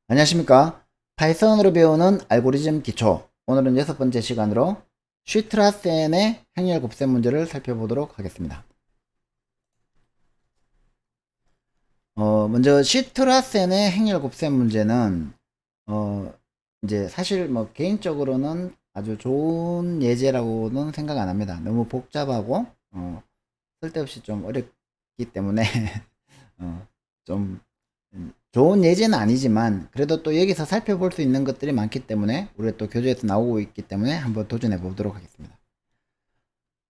안녕하십니까. 파이썬으로 배우는 알고리즘 기초. 오늘은 6번째 시간으로 슈트라센의 행렬 곱셈 문제를 살펴보도록 하겠습니다. 먼저 슈트라센의 행렬 곱셈 문제는 이제 사실 뭐 개인적으로는 아주 좋은 예제라고는 생각 안 합니다. 너무 복잡하고 쓸데없이 좀 어렵기 때문에 좀 좋은 예제는 아니지만 그래도 또 여기서 살펴볼 수 있는 것들이 많기 때문에 우리가 또 교재에서 나오고 있기 때문에 한번 도전해 보도록 하겠습니다.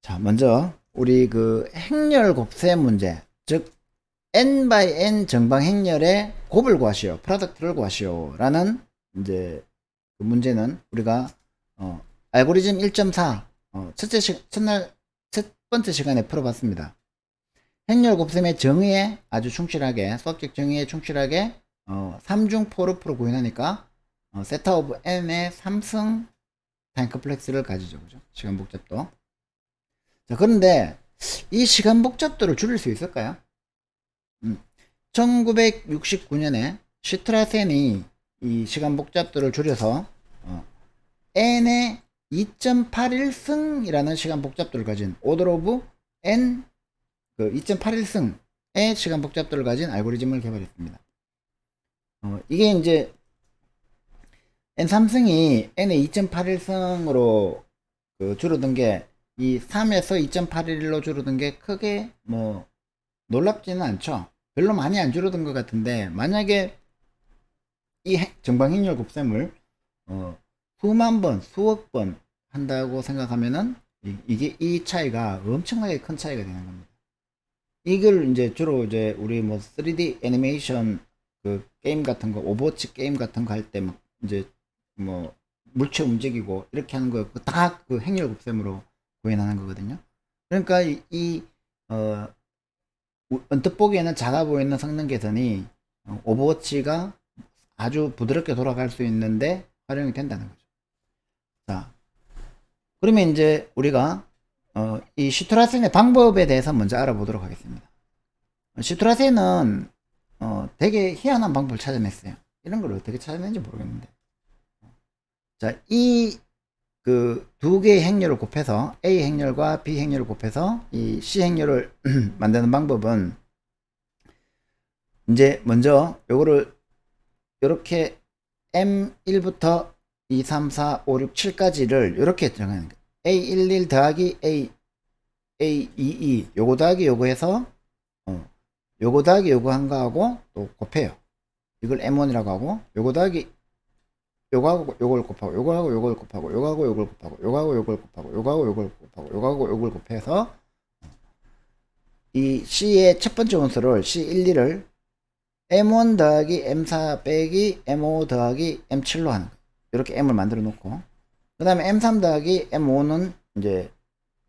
자, 먼저 우리 그 행렬 곱셈 문제, 즉 n by n 정방 행렬의 곱을 구하시오, 프로덕트를 구하시오 라는 이제 그 문제는 우리가 알고리즘 1.4 첫 번째 시간에 풀어봤습니다. 행렬 곱셈의 정의에 아주 충실하게, 수학적 정의에 충실하게 3중 포르프로 구현하니까 세타 오브 n의 3승 타임 컴플렉스를 가지죠. 그죠? 시간 복잡도. 자, 그런데 이 시간 복잡도를 줄일 수 있을까요? 1969년에 슈트라센이 이 시간 복잡도를 줄여서 n의 2.81승이라는 시간 복잡도를 가진 오더 오브 n 2.81승의 시간 복잡도를 가진 알고리즘을 개발했습니다. 이게 이제 n3승이 n의 2.81승으로 줄어든 게 이 3에서 2.81로 줄어든 게 크게 뭐 놀랍지는 않죠. 별로 많이 안 줄어든 것 같은데 만약에 이 정방행렬 곱셈을 수만 번, 수억 번 한다고 생각하면은 이게 이 차이가 엄청나게 큰 차이가 되는 겁니다. 이걸 이제 주로 이제 우리 뭐 3D 애니메이션 그 게임 같은 거, 오버워치 게임 같은 거 할 때 막 이제 뭐 물체 움직이고 이렇게 하는 거 다 그 행렬 곱셈으로 구현하는 거거든요. 그러니까 언뜻 보기에는 작아 보이는 성능 개선이 오버워치가 아주 부드럽게 돌아갈 수 있는데 활용이 된다는 거죠. 자, 그러면 이제 우리가 이 슈트라센의 방법에 대해서 먼저 알아보도록 하겠습니다. 슈트라센은 되게 희한한 방법을 찾아냈어요. 이런 걸 어떻게 찾아냈는지 모르겠는데. 자, 이 그 두 개의 행렬을 곱해서 A 행렬과 B 행렬을 곱해서 이 C 행렬을 만드는 방법은 이제 먼저 요거를 요렇게 M1부터 2, 3, 4, 5, 6, 7까지를 요렇게 정하는 거예요. A11 더하기 A22 요거 더하기 요거 해서 요거 더하기 요거 한 거하고 또 곱해요. 이걸 M1이라고 하고 요거 더하기 요거하고 요걸 곱하고 요거하고 요걸 곱하고 요거하고 요걸 곱하고 요거하고 요걸 곱하고 요거하고 요걸 곱하고 요거하고 요걸 곱해서 이 C의 첫 번째 원소를 C12를 M1 더하기 M4 빼기 M5 더하기 M7로 하는 거예요. 이렇게 M을 만들어 놓고 그 다음에 M3 더하기 M5는 이제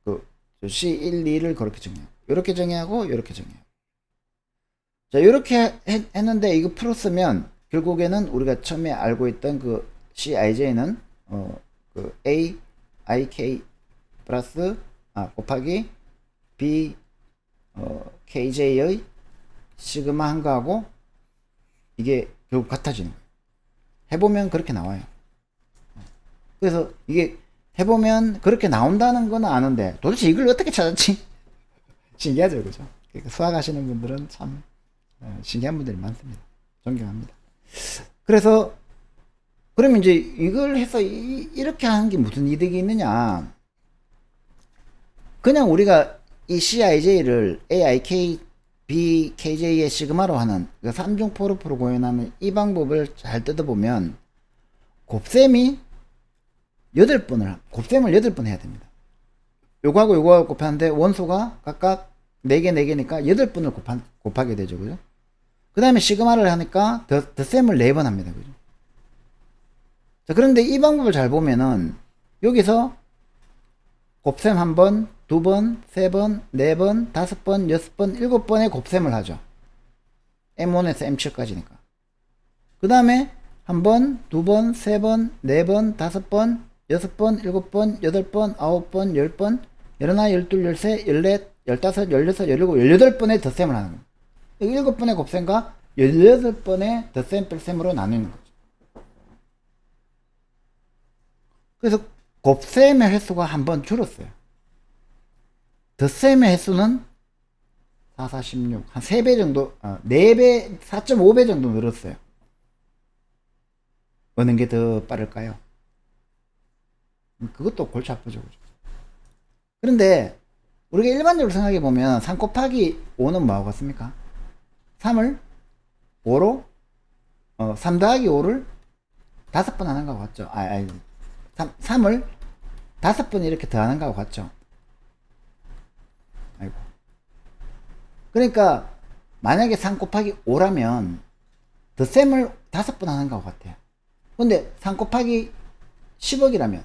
그 C1, 2를 그렇게 정해요. 이렇게 정의하고 이렇게 정해요. 자, 이렇게 했는데 이거 풀었으면 결국에는 우리가 처음에 알고 있던 그 CIJ는 그 A, IK 플러스 곱하기 B, KJ의 시그마 한 거하고 이게 결국 같아지는 거예요. 해보면 그렇게 나와요. 그래서 이게 해보면 그렇게 나온다는 건 아는데 도대체 이걸 어떻게 찾았지? 신기하죠, 그죠? 그러니까 수학하시는 분들은 참 신기한 분들이 많습니다. 존경합니다. 그래서 그러면 이제 이걸 해서 이렇게 하는 게 무슨 이득이 있느냐? 그냥 우리가 이 CIJ를 AIK, BKJ의 시그마로 하는 그 3중 포르프로 구현하는 이 방법을 잘 뜯어보면 곱셈을 8번 해야 됩니다. 요거하고 요거하고 곱하는데 원소가 각각 4개, 4개니까 8번을 곱하게 되죠. 그죠? 그 다음에 시그마를 하니까 덧셈을 4번 합니다. 그죠? 자, 그런데 이 방법을 잘 보면은 여기서 곱셈 1번, 2번, 3번, 4번, 5번, 6번, 7번의 곱셈을 하죠. M1에서 M7까지니까. 그 다음에 1번, 2번, 3번, 4번, 5번, 6번, 7번, 8번, 9번, 10번, 11, 12, 13, 14, 15, 16, 17, 18번의 덧셈을 하는 거예요. 7번의 곱셈과 18번의 덧셈 뺄셈으로 나누는 거죠. 그래서 곱셈의 횟수가 한 번 줄었어요. 덧셈의 횟수는 4, 4, 16, 한 3배 정도, 4배, 4.5배 정도 늘었어요. 어느 게 더 빠를까요? 그것도 골치 아프죠. 그런데 우리가 일반적으로 생각해 보면 3 곱하기 5는 뭐하고 같습니까? 3을 5로 3 더하기 5를 5번 하는 거하고 같죠. 3을 5번 이렇게 더하는 거하고 같죠. 아이고. 그러니까 만약에 3 곱하기 5라면 덧셈을 5번 하는 거하고 같아요. 근데 3 곱하기 10억이라면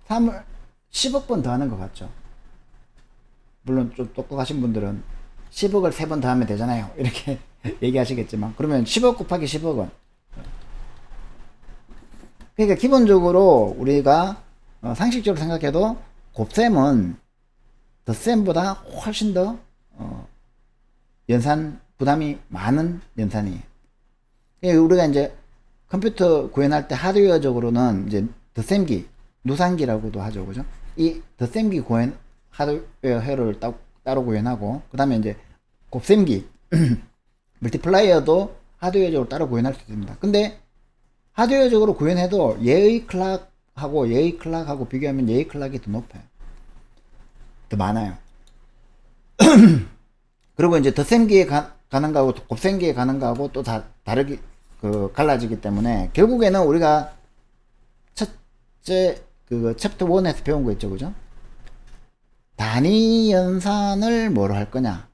3을 10억 번 더하는 것 같죠. 물론 좀 똑똑하신 분들은 10억을 3번 더하면 되잖아요. 이렇게 얘기하시겠지만, 그러면 10억 곱하기 10억은, 그러니까 기본적으로 우리가 상식적으로 생각해도 곱셈은 덧셈보다 훨씬 더 연산 부담이 많은 연산이에요. 그러니까 우리가 이제 컴퓨터 구현할 때 하드웨어적으로는 이제 덧셈기, 누산기라고도 하죠. 그죠? 이 덧셈기 구현, 하드웨어를 따로 구현하고, 그 다음에 이제 곱셈기, 멀티플라이어도 하드웨어적으로 따로 구현할 수 있습니다. 근데 하드웨어적으로 구현해도 얘의 클락하고 비교하면 얘의 클락이 더 높아요. 더 많아요. 그리고 이제 덧셈기에 가는 거하고 곱셈기에 가는 거하고 또 다르게 갈라지기 때문에 결국에는 우리가 첫째 챕터 1에서 배운 거 있죠, 그죠? 단위 연산을 뭐로 할 거냐.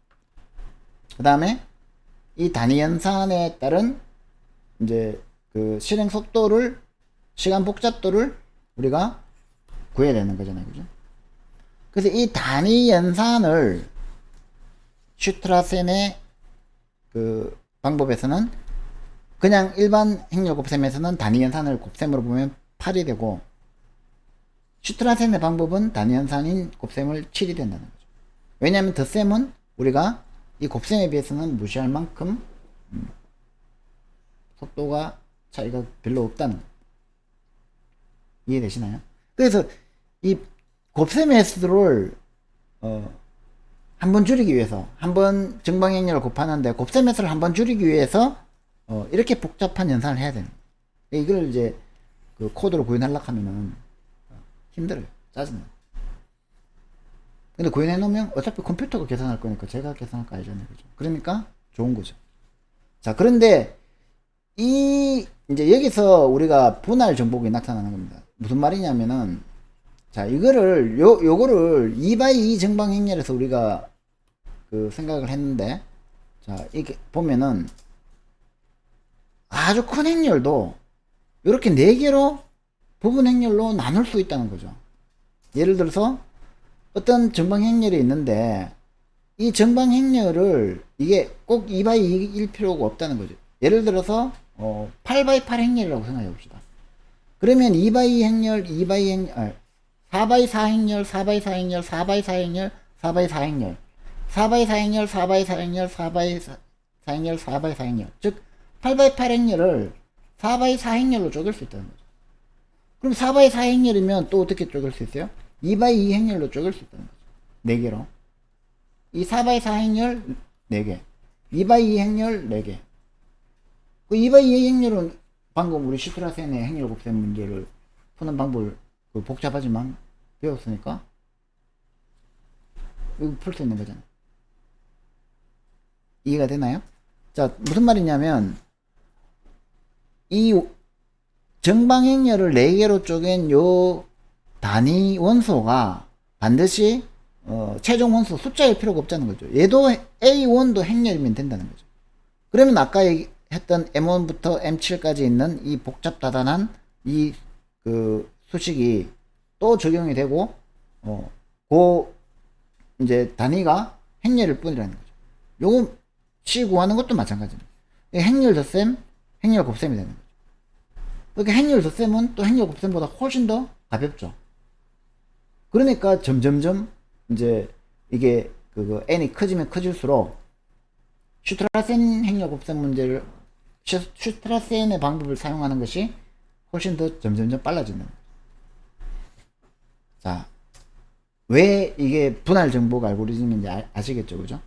그 다음에 이 단위 연산에 따른 이제 실행 속도를, 시간 복잡도를 우리가 구해야 되는 거잖아요, 그죠? 그래서 이 단위 연산을 슈트라센의 방법에서는 그냥 일반 행렬 곱셈에서는 단위 연산을 곱셈으로 보면 8이 되고, 슈트라센의 방법은 단위 연산인 곱셈을 7이 된다는 거죠. 왜냐하면 덧셈은 우리가 이 곱셈에 비해서는 무시할 만큼 속도가 차이가 별로 없다는 거예요. 이해되시나요? 그래서 이 곱셈의 횟수를 한 번 줄이기 위해서, 한 번 정방행렬을 곱하는데 곱셈 횟수를 한 번 줄이기 위해서 이렇게 복잡한 연산을 해야 되는 거예요. 이걸 이제 코드로 구현하려고 하면은 힘들어요. 짜증나요. 근데 구현해 놓으면 어차피 컴퓨터가 계산할 거니까 제가 계산할 거 아니잖아요. 그죠? 그러니까 좋은 거죠. 자, 그런데 이제 여기서 우리가 분할 정복이 나타나는 겁니다. 무슨 말이냐면은, 자, 이거를 요거를 2x2 정방 행렬에서 우리가 생각을 했는데, 자, 이게 보면은 아주 큰 행렬도 이렇게 4개로 부분 행렬로 나눌 수 있다는 거죠. 예를 들어서 어떤 정방 행렬이 있는데 이 정방 행렬을 이게 꼭 2x2일 필요가 없다는 거죠. 예를 들어서 8x8 행렬이라고 생각해 봅시다. 그러면 2x2 행렬, 2x2 행렬, 4x4 행렬, 4x4 행렬, 4x4 행렬, 4x4 행렬, 4x4 행렬, 4x4 행렬, 4x4 행렬, 4x4 행렬. 즉 8x8 행렬을 4x4 행렬로 쪼갤 수 있다는 거죠. 그럼 4x4 행렬이면 또 어떻게 쪼갤 수 있어요? 2x2 행렬로 쪼갤 수 있다는 거죠. 4개로. 이 4x4 행렬 4개, 2x2 행렬 4개. 그 2x2 행렬은 방금 우리 슈트라센의 행렬 곱셈 문제를 푸는 방법을 복잡하지만 배웠으니까 이거 풀 수 있는 거잖아요. 이해가 되나요? 자, 무슨 말이냐면 이 정방행렬을 4개로 쪼갠 요 단위 원소가 반드시 최종 원소 숫자일 필요가 없다는 거죠. 얘도 A1도 행렬이면 된다는 거죠. 그러면 아까 했던 M1부터 M7까지 있는 이 복잡다단한 이 수식이 또 적용이 되고 이제 단위가 행렬일 뿐이라는 거죠. 요거 C 구하는 것도 마찬가지입니다. 행렬 덧셈, 행렬 곱셈이 되는 거죠. 그러니까 행렬 덧셈은 또 행렬 곱셈보다 훨씬 더 가볍죠. 그러니까 점점점 이제 이게 n이 커지면 커질수록 슈트라센 행렬 곱셈 문제를, 슈트라센의 방법을 사용하는 것이 훨씬 더 점점점 빨라지는 거예요. 자, 왜 이게 분할 정복 알고리즘인지 아시겠죠? 그죠?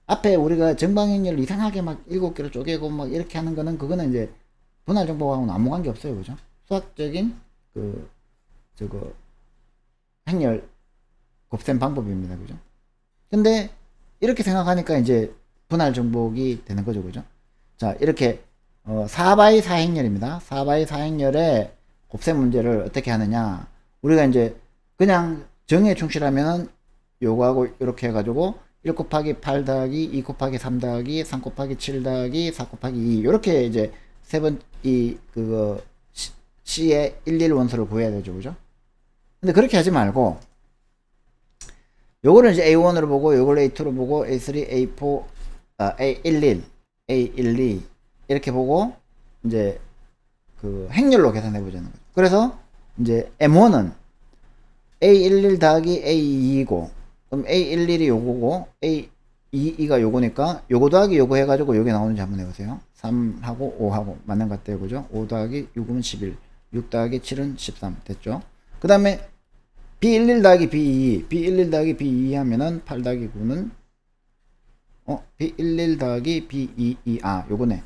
앞에 우리가 정방행렬 이상하게 막 7개로 쪼개고 막 이렇게 하는 거는 그거는 이제 분할 정복하고는 아무 관계 없어요. 그죠? 수학적인 그 저거 행렬 곱셈 방법입니다. 그죠? 근데 이렇게 생각하니까 이제 분할 정복이 되는 거죠. 그죠? 자, 이렇게 4x 4행렬입니다. 4x 4행렬의 곱셈 문제를 어떻게 하느냐? 우리가 이제 그냥 정에 충실하면 요거하고 이렇게 해가지고 1 곱하기 8 더하기 2 곱하기 3 더하기 3 곱하기 7 더하기 4 곱하기 2 이렇게 이제 세 번 이 그거 C의 11 원소를 구해야 되죠. 그죠? 근데 그렇게 하지 말고 요거를 이제 A1으로 보고 요걸 A2로 보고 A3, A4, A11, A12 이렇게 보고 이제 그 행렬로 계산해 보자는 거죠. 그래서 이제 M1은 A11 더하기 A2이고 그럼 A11이 요거고 A22가 요거니까 요거 더하기 요거 해가지고 요게 나오는지 한번 해보세요. 3하고 5하고 맞는 것 같아요. 그죠? 5 더하기 6은 11, 6 더하기 7은 13 됐죠? 그 다음에 B11 더하기 B22, B11 더하기 B22 하면은 8 더하기 9는 B11 더하기 B22, 요거네.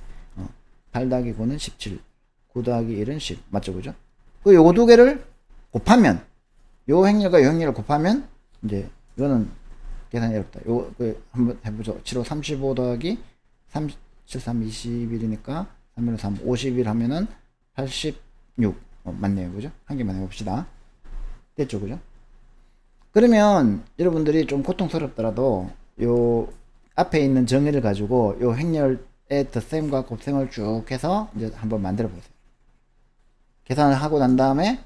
8 더하기 9는 17, 9 더하기 1은 10. 맞죠? 그죠? 그 요거 두 개를 곱하면, 요 행렬과 요 행렬을 곱하면, 이제, 이거는 계산이 어렵다. 요거, 한번 해보죠. 7, 5, 35 더하기 3, 7, 3, 21이니까, 3, 1, 3, 51 하면은 86. 맞네요. 그죠? 한 개만 해봅시다. 됐죠? 그죠? 그러면 여러분들이 좀 고통스럽더라도 요 앞에 있는 정의를 가지고 요 행렬의 덧셈과 곱셈을 쭉 해서 이제 한번 만들어 보세요. 계산을 하고 난 다음에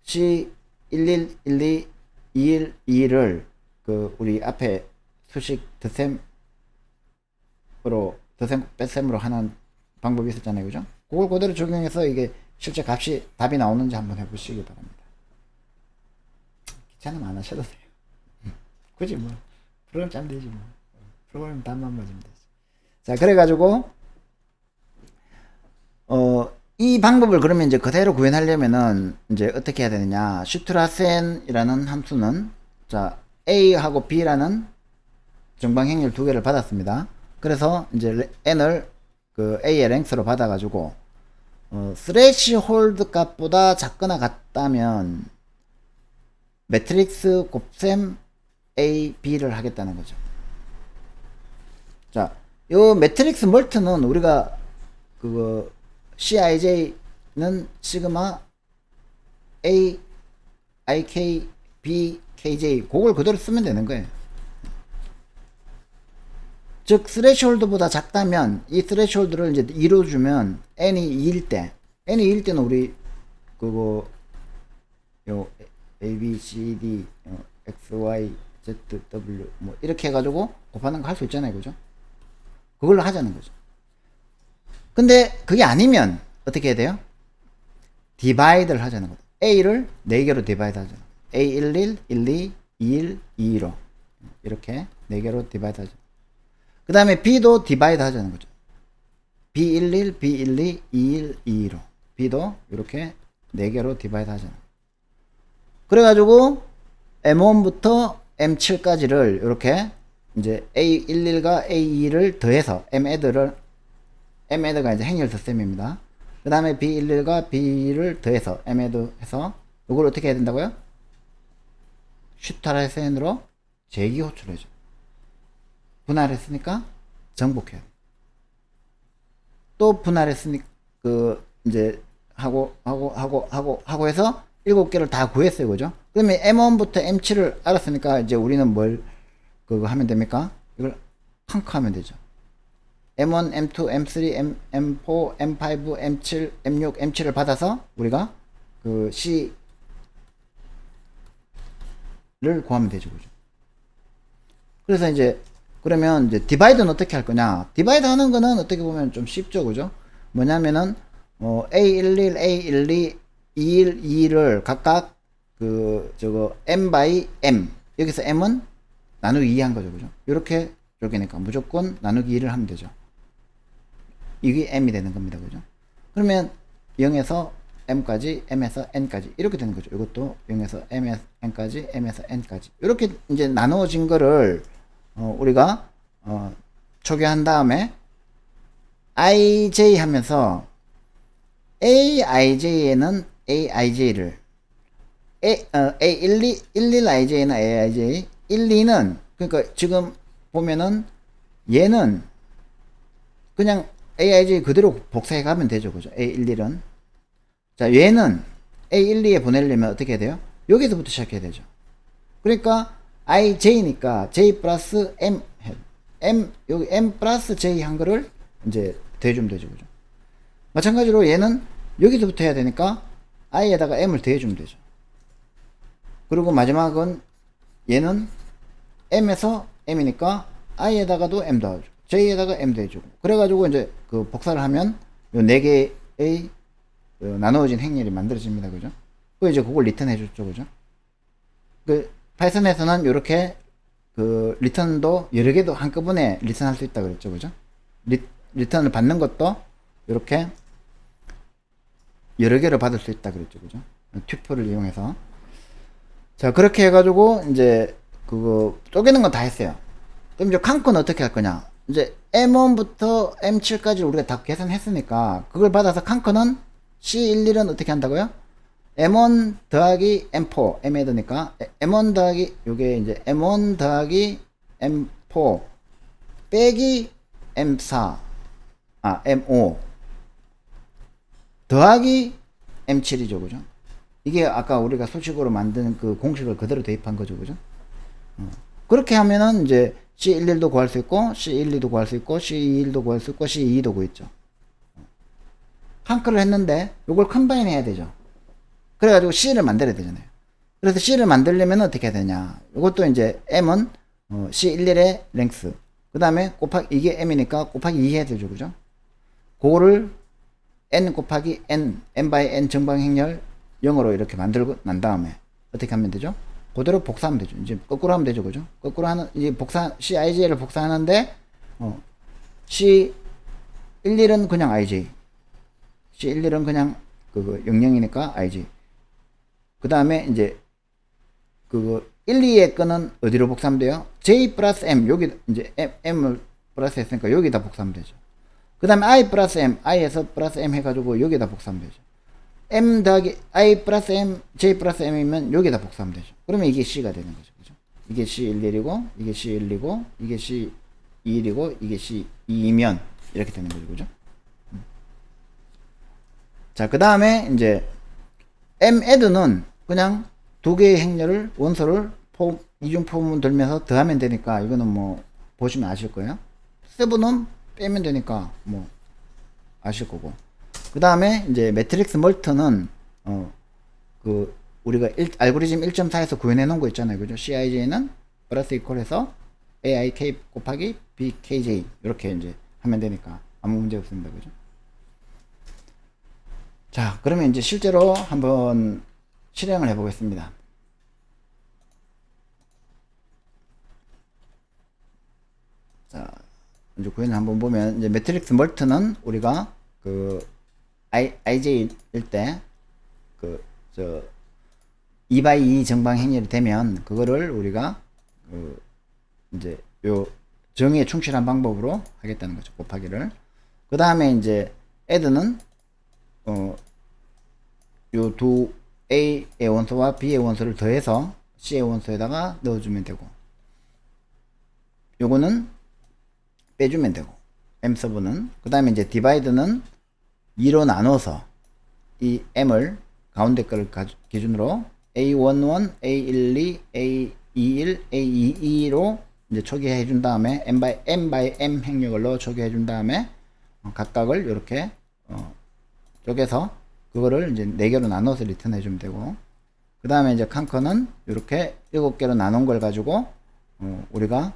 C 11, 12, 21, 22를 그 우리 앞에 수식 덧셈으로 덧셈 뺄셈으로 하는 방법이 있었잖아요. 그죠? 그걸 그대로 적용해서 이게 실제 값이 답이 나오는지 한번 해보시기 바랍니다. 귀찮으면 안 하셔도 돼요. 굳이 뭐 프로그램 짜면 되지 뭐. 프로그램 답만 맞으면 되지. 자, 그래가지고 이 방법을 그러면 이제 그대로 구현하려면은 이제 어떻게 해야 되느냐? 슈트라센이라는 함수는 자 A하고 B라는 정방행렬 두 개를 받았습니다. 그래서 이제 n을 그 A의 랭스로 받아가지고 스레시홀드 값보다 작거나 같다면 매트릭스 곱셈 A, B를 하겠다는 거죠. 자, 요 매트릭스 멀트는 우리가 그거 CIJ는 시그마 A, IK, B, KJ 그걸 그대로 쓰면 되는 거예요. 즉 스레시홀드보다 작다면 이 스레시홀드를 이제 2로 주면 n이 2일 때 n이 2일 때는 우리 그거 요 A, B, C, D, X, Y, Z, W 뭐 이렇게 해가지고 곱하는 거 할 수 있잖아요. 그죠? 그걸로 하자는 거죠. 근데 그게 아니면 어떻게 해야 돼요? 디바이드를 하자는 거죠. A를 4개로 디바이드 하자는 거죠. A11, 12, 21, 22로 이렇게 4개로 디바이드 하죠. 그 다음에 B도 디바이드 하자는 거죠. B11, B12, 21, 22로 B도 이렇게 4개로 디바이드 하자는 거죠. 그래가지고 M1부터 M7까지를 이렇게 이제 A11과 A2를 더해서 M애드가 이제 행렬 덧셈입니다. 그 다음에 B11과 B를 더해서 M애드 해서 이걸 어떻게 해야 된다고요? 슈타라센으로 재기 호출해줘. 분할했으니까 정복해야 돼. 또 분할했으니까 그 이제 하고 해서 7개를 다 구했어요. 그죠? 그러면 M1부터 M7을 알았으니까 이제 우리는 뭘 그거 하면 됩니까? 이걸 칸크 하면 되죠. M1, M2, M3, M4, M5, M7, M6, M7을 받아서 우리가 그 C를 구하면 되죠. 그죠? 그래서 이제 그러면 이제 디바이드는 어떻게 할 거냐? 디바이드 하는 거는 어떻게 보면 좀 쉽죠. 그죠? 뭐냐면은 A11, A12, 21, 22를 각각 그 저거 M by M 여기서 M은 나누기 2 한 거죠. 그죠? 이렇게 쪼개니까 무조건 나누기 2를 하면 되죠. 이게 M이 되는 겁니다. 그죠? 그러면 0에서 m까지, m에서 n까지 이렇게 되는 거죠. 이것도 0에서 m에서 n까지, m에서 n까지 이렇게 이제 나누어진 거를 우리가 초기화한 다음에 ij 하면서 aij에는 aij를 A11ij는 aij 12는 그러니까 지금 보면은 얘는 그냥 aij 그대로 복사해 가면 되죠. 그죠? A11은 자 얘는 A12에 보내려면 어떻게 해야 돼요? 여기서부터 시작해야 되죠. 그러니까 ij니까 j 플러스 m 여기 m 플러스 j 한 거를 이제 더해주면 되죠. 그죠? 마찬가지로 얘는 여기서부터 해야 되니까 i에다가 m을 더해주면 되죠. 그리고 마지막은 얘는 m에서 m이니까 i에다가도 m 더하죠. j에다가 m 더해주고 그래가지고 이제 그 복사를 하면 요 4개의 나누어진 행렬이 만들어집니다. 그죠? 그 이제 그걸 리턴 해줬죠. 그죠? 그 파이썬에서는 이렇게 그 리턴도 여러 개도 한꺼번에 리턴할 수 있다 그랬죠. 그죠? 리턴을 받는 것도 이렇게 여러 개를 받을 수 있다 그랬죠. 그죠? 튜플을 이용해서. 자, 그렇게 해가지고 이제 그거 쪼개는 건 다 했어요. 그럼 이제 칸크는 어떻게 할 거냐? 이제 M1부터 M7까지 우리가 다 계산했으니까 그걸 받아서 칸크는 C11은 어떻게 한다고요? M1 더하기 M4, M헤드니까 M1 더하기 요게 이제 M1 더하기 M4 빼기 M4 M5 더하기 M7이죠. 그죠? 이게 아까 우리가 수식으로 만든 그 공식을 그대로 대입한 거죠. 그죠? 그렇게 하면은 이제 C11도 구할 수 있고 C12도 구할 수 있고 C21도 구할 수 있고 C22도 구했죠. 칸크를 했는데 요걸 컴바인 해야 되죠. 그래가지고 C를 만들어야 되잖아요. 그래서 C를 만들려면 어떻게 해야 되냐. 이것도 이제 M은 C11의 랭스 그 다음에 곱하기 이게 M이니까 곱하기 2 해야 되죠. 그죠? 그거를 N 곱하기 N N/N 정방행렬 0으로 이렇게 만들고 난 다음에 어떻게 하면 되죠? 그대로 복사하면 되죠. 이제 거꾸로 하면 되죠. 그죠? 거꾸로 하는 이제 복사 CIJ를 복사하는데 C11은 그냥 IJ C11은 그냥 그거 00이니까 IJ 그 다음에 이제 그거 1, 2의 거는 어디로 복사하면 돼요? J 플러스 M 여기 이제 M을 플러스 했으니까 여기다 복사하면 되죠. 그 다음에 I 플러스 M I에서 플러스 M 해가지고 여기다 복사하면 되죠. M 더하기 I 플러스 M J 플러스 M이면 여기다 복사하면 되죠. 그러면 이게 C가 되는 거죠. 그죠? 이게 C11이고 이게 C1이고 이게 C21이고 이게 C2이면 이렇게 되는 거죠. 그죠? 자, 그 다음에 이제 M add는 그냥 두 개의 행렬을 원소를 이중 포문 들면서 더하면 되니까 이거는 뭐 보시면 아실 거예요. 세븐은 빼면 되니까 뭐 아실 거고. 그 다음에 이제 매트릭스 멀트는 그 우리가 알고리즘 1.4에서 구현해 놓은 거 있잖아요. 그죠? CIJ는 플러스 이퀄해서 AIK 곱하기 BKJ 이렇게 이제 하면 되니까 아무 문제 없습니다. 그죠? 자, 그러면 이제 실제로 한번 실행을 해 보겠습니다. 자, 이제 구현을 한번 보면 이제 매트릭스 멀트는 우리가 그 IJ일 때 그 2x2 정방 행렬이 되면 그거를 우리가 그 이제 요 정의에 충실한 방법으로 하겠다는 거죠. 곱하기를. 그 다음에 이제 add는 요 두 A의 원소와 B의 원소를 더해서 C의 원소에다가 넣어주면 되고 요거는 빼주면 되고 M 서브는 그 다음에 이제 디바이드는 2로 나눠서 이 M을 가운데 거를 기준으로 A11, A12, A21, A22로 이제 초기화해 준 다음에 M by M 행렬을 넣어 초기화해 준 다음에 각각을 이렇게 쪼개서 그거를 이제 4개로 나눠서 리턴 해주면 되고 그 다음에 이제 칸커는 이렇게 7개로 나눈 걸 가지고 우리가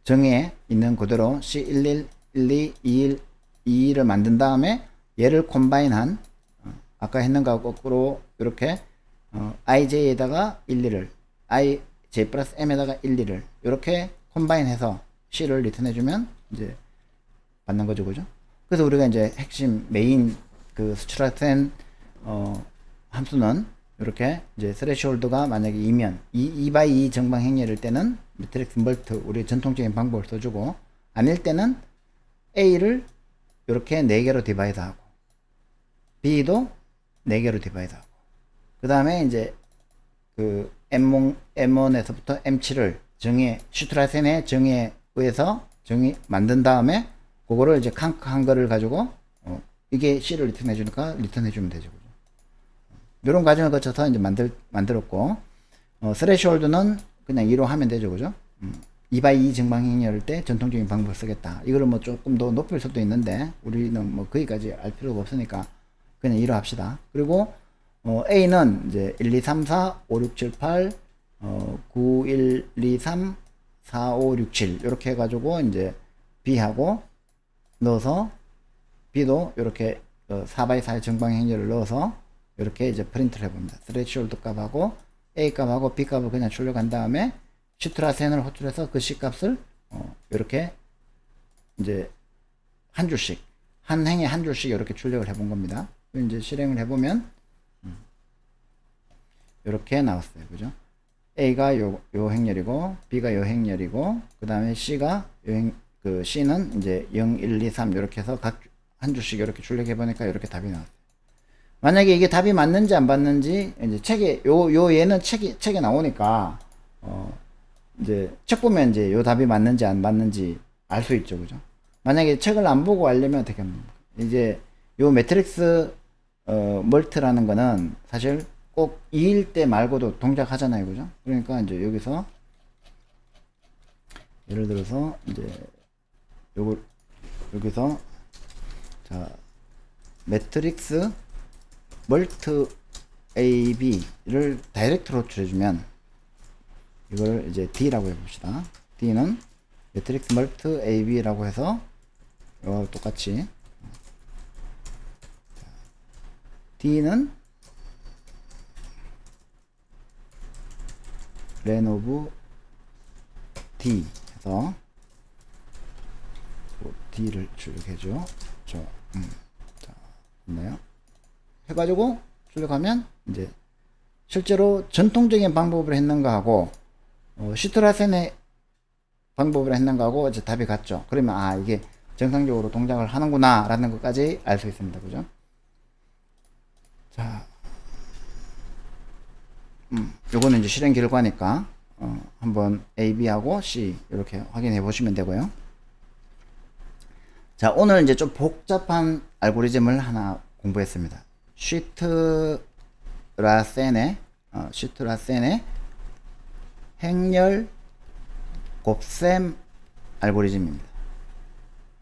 정의에 있는 그대로 C11, 12, 21, 22를 만든 다음에 얘를 콤바인한 아까 했는 거하고 거꾸로 이렇게 IJ에다가 1, 2를 IJ 플러스 M에다가 1, 2를 이렇게 콤바인해서 C를 리턴 해주면 이제 받는 거죠. 그죠? 그래서 우리가 이제 핵심 메인 그 수출화된 함수는 이렇게 이제 스레시홀드가 만약에 2면 2x2 정방 행렬일 때는 매트릭스 멀트 우리 전통적인 방법을 써주고 아닐 때는 A를 이렇게 4개로 디바이드 하고 B도 4개로 디바이드 하고 그 다음에 이제 그 M1에서부터 M7을 정의 슈트라센의 정의에 의해서 정의 만든 다음에 그거를 이제 한 거를 가지고 이게 C를 리턴해 주니까 리턴해 주면 되죠. 이런 과정을 거쳐서 이제 만들었고 스레시홀드는 그냥 2로 하면 되죠. 그죠? 2x2 정방행렬일 때 전통적인 방법을 쓰겠다. 이거를 뭐 조금 더 높일 수도 있는데 우리는 뭐 거기까지 알 필요가 없으니까 그냥 2로 합시다. 그리고 A는 이제 1, 2, 3, 4, 5, 6, 7, 8 9, 1, 2, 3, 4, 5, 6, 7 이렇게 해가지고 이제 B하고 넣어서 B도 이렇게 4x4 정방행렬을 넣어서 이렇게 이제 프린트를 해봅니다. 스레시홀드 값하고 A 값하고 B 값을 그냥 출력한 다음에 슈트라센을 호출해서 그 C 값을 이렇게 이제 한 줄씩 한 행에 한 줄씩 이렇게 출력을 해본 겁니다. 이제 실행을 해보면 이렇게 나왔어요. 그죠? A가 요 행렬이고 B가 요 행렬이고 그 다음에 C가 그 C는 이제 0, 1, 2, 3 이렇게 해서 각 한 줄씩 이렇게 출력해 보니까 이렇게 답이 나왔어요. 만약에 이게 답이 맞는지 안 맞는지 이제 책에 얘는 책에 나오니까 이제 책 보면 이제 요 답이 맞는지 안 맞는지 알 수 있죠. 그죠? 만약에 책을 안 보고 알려면 어떻게 합니까? 이제 요 매트릭스 멀트라는 거는 사실 꼭 2일 때 말고도 동작하잖아요. 그죠? 그러니까 이제 여기서 예를 들어서 이제 여기서 자 매트릭스 멀트 AB를 다이렉트로 호출해주면 이걸 이제 D라고 해봅시다. D는 매트릭스 멀트 AB라고 해서 이거 똑같이 D는 len of D 해서 D를 출력해줘. 자, 있나요? 해가지고 출력하면 이제 실제로 전통적인 방법으로 했는가 하고 슈트라센의 방법으로 했는가 하고 이제 답이 같죠. 그러면 아 이게 정상적으로 동작을 하는구나 라는 것까지 알 수 있습니다. 그죠? 자, 요거는 이제 실행 결과니까 한번 A, B하고 C 이렇게 확인해 보시면 되고요. 자, 오늘 이제 좀 복잡한 알고리즘을 하나 공부했습니다. 슈트라센의 행렬 곱셈 알고리즘입니다.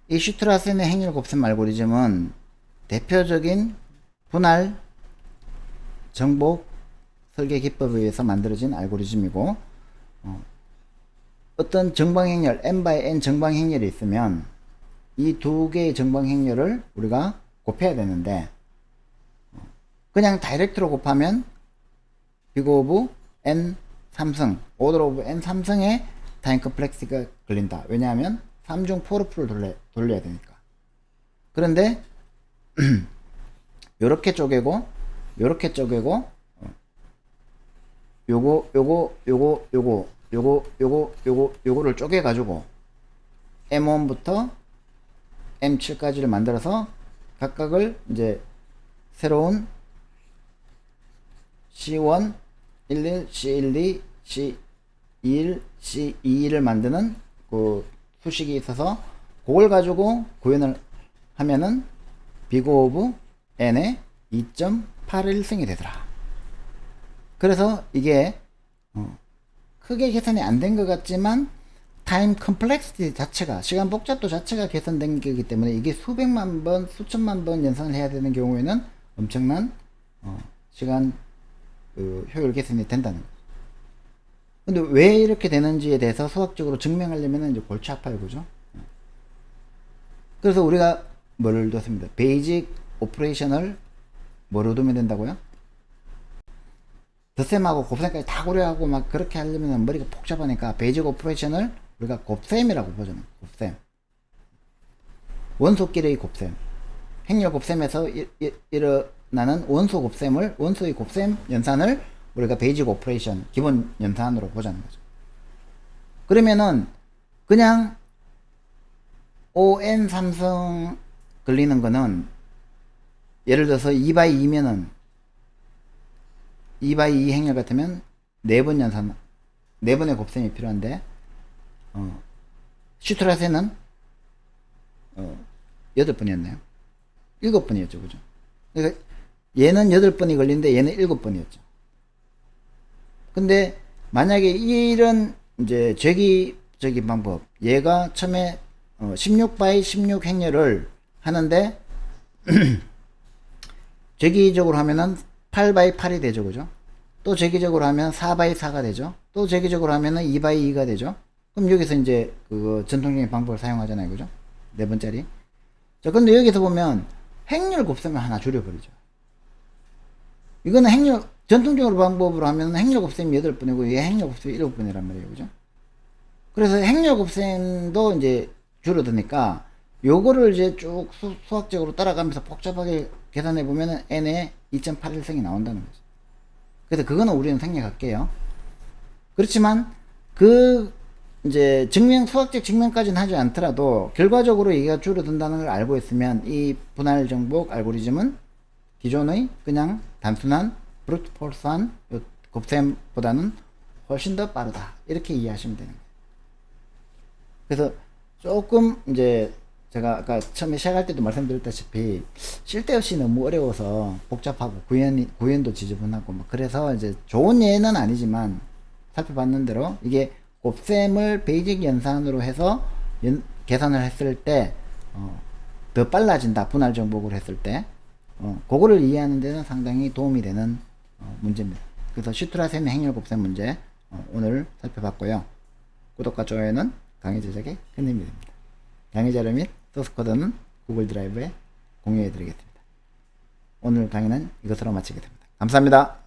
이 슈트라센의 행렬 곱셈 알고리즘은 대표적인 분할 정복 설계 기법에 의해서 만들어진 알고리즘이고 어떤 정방행렬 n/n 정방행렬이 있으면 이 두 개의 정방행렬을 우리가 곱해야 되는데 그냥 다이렉트로 곱하면 big of n 3승 order of n 3승의 타임 컴플렉시티가 걸린다. 왜냐하면 3중 포르프를 돌려야 되니까. 그런데 요렇게 쪼개고 요렇게 쪼개고 요거를 쪼개 가지고 M1부터 M7까지를 만들어서 각각을 이제 새로운 C1, 11, C12, C21, C22를 만드는 그 수식이 있어서 그걸 가지고 구현을 하면은 big of n의 2.81승이 되더라. 그래서 이게 크게 계산이 안 된 것 같지만 타임 컴플렉시티 자체가 시간 복잡도 자체가 개선된 거기 때문에 이게 수백만 번 수천만 번 연산을 해야 되는 경우에는 엄청난 시간 효율 개선이 된다는 거죠. 근데 왜 이렇게 되는지에 대해서 수학적으로 증명하려면 이제 골치 아파요. 그죠? 그래서 우리가 뭐를 뒀습니다. 베이직 오퍼레이션을 뭐로 두면 된다고요? 덧셈하고 곱셈까지 다 고려하고 막 그렇게 하려면 머리가 복잡하니까 베이직 오퍼레이션을 우리가 곱셈이라고 보잖아요. 곱셈. 원소끼리의 곱셈. 행렬 곱셈에서 나는 원소의 곱셈 연산을 우리가 베이직 오퍼레이션 기본 연산으로 보자는 거죠. 그러면은 그냥 ON 삼성 걸리는 거는 예를 들어서 2x2면은 2x2 행렬 같으면 4번 연산 4번의 곱셈이 필요한데 슈트라세는 8번이었나요? 7번이었죠. 그죠? 그러니까 얘는 8번이 걸리는데 얘는 7번이었죠. 근데 만약에 이런 이제 재기적인 방법, 얘가 처음에 16x 16 행렬을 하는데 재기적으로 하면은 8x 8이 되죠. 그죠? 또 재기적으로 하면 4x 4가 되죠. 또 재기적으로 하면은 2x 2가 되죠. 그럼 여기서 이제 그 전통적인 방법을 사용하잖아요. 그죠? 네 번짜리. 자, 근데 여기서 보면 행렬 곱셈을 하나 줄여버리죠. 이거는 전통적으로 방법으로 하면 행렬 곱셈이 8번이고 얘 행렬 곱셈이 7번이란 말이에요. 그죠? 그래서 행렬 곱셈도 이제 줄어드니까 요거를 이제 쭉 수학적으로 따라가면서 복잡하게 계산해 보면은 n에 2.81승이 나온다는 거죠. 그래서 그거는 우리는 생략할게요. 그렇지만 이제 수학적 증명까지는 하지 않더라도 결과적으로 얘가 줄어든다는 걸 알고 있으면 이 분할 정복 알고리즘은 기존의 그냥 단순한 브루트 폴스한 곱셈보다는 훨씬 더 빠르다. 이렇게 이해하시면 되는 거예요. 그래서 조금 이제 제가 아까 처음에 시작할 때도 말씀드렸다시피 쓸데없이 너무 어려워서 복잡하고 구현도 지저분하고 뭐 그래서 이제 좋은 예는 아니지만 살펴봤는 대로 이게 곱셈을 베이직 연산으로 해서 계산을 했을 때 더 빨라진다. 분할 정복을 했을 때 그거를 이해하는 데는 상당히 도움이 되는 문제입니다. 그래서 슈트라셈 행렬 곱셈 문제 오늘 살펴봤고요. 구독과 좋아요는 강의 제작에 큰 힘이 됩니다. 강의 자료 및 소스 코드는 구글 드라이브에 공유해 드리겠습니다. 오늘 강의는 이것으로 마치겠습니다. 감사합니다.